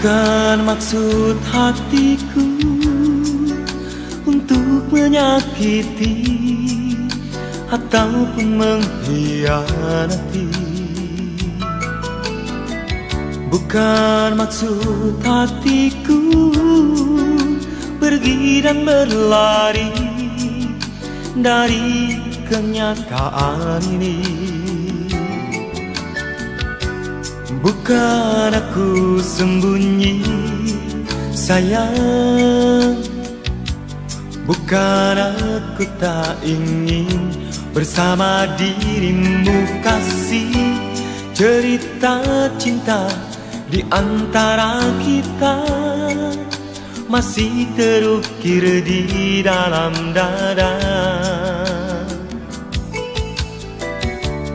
Bukan maksud hatiku untuk menyakiti ataupun mengkhianati. Bukan maksud hatiku pergi dan berlari dari kenyataan ini. Bukan aku sembunyi sayang, bukan aku tak ingin bersama dirimu kasih. Cerita cinta di antara kita masih terukir di dalam dada.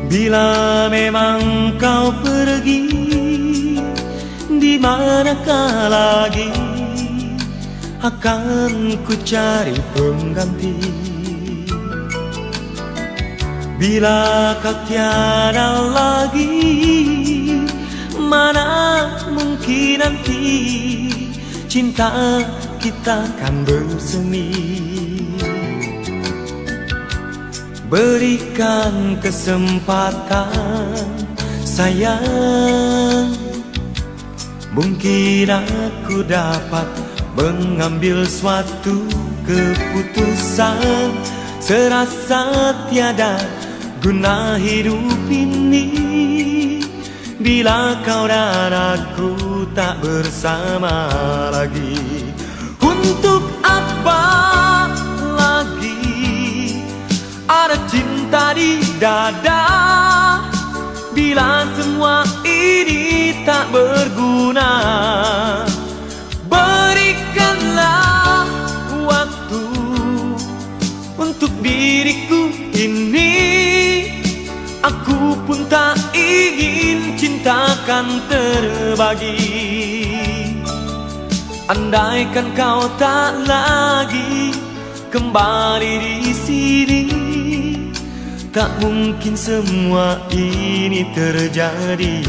Bila memang kau pergi, di manakah lagi akan ku cari pengganti? Bila kau tiada lagi, mana mungkin nanti cinta kita kan bersemi. Berikan kesempatan sayang, mungkin aku dapat mengambil suatu keputusan. Serasa tiada guna hidup ini bila kau dan aku tak bersama lagi. Untuk apa lagi ada cinta di dada bila semua ini tak berguna? Berikanlah waktu untuk diriku ini. Aku pun tak ingin cintakan terbagi. Andaikan kau tak lagi kembali di sini, tak mungkin semua ini terjadi.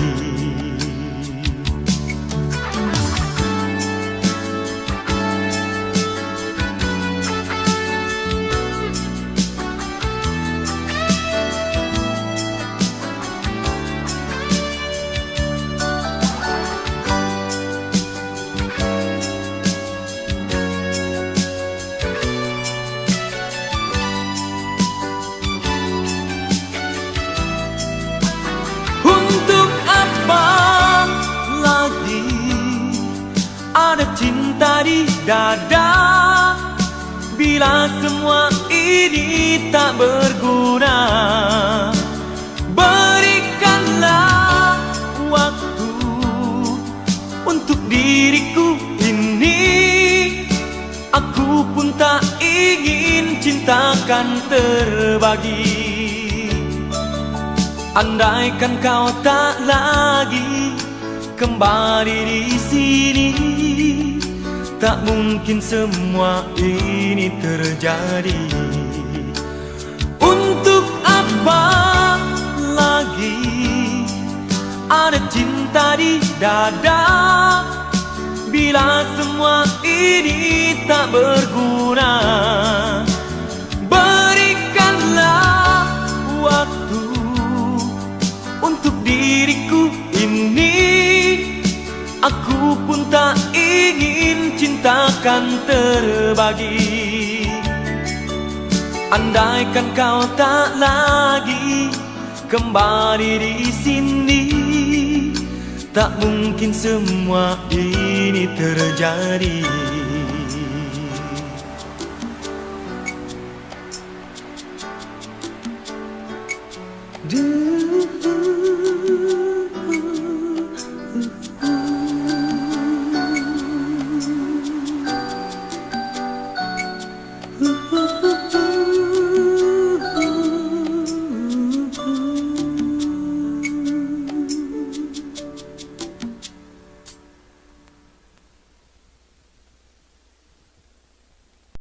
Ada cinta di dada bila semua ini tak berguna. Berikanlah waktu untuk diriku ini. Aku pun tak ingin cintakan terbagi. Andaikan kau tak lagi kembali di sini, tak mungkin semua ini terjadi. Untuk apa lagi ada cinta di dada bila semua ini tak berguna? Berikanlah waktu untuk diriku ini. Aku pun tak ingin cintakan terbagi. Andaikan kau tak lagi kembali di sini, tak mungkin semua ini terjadi.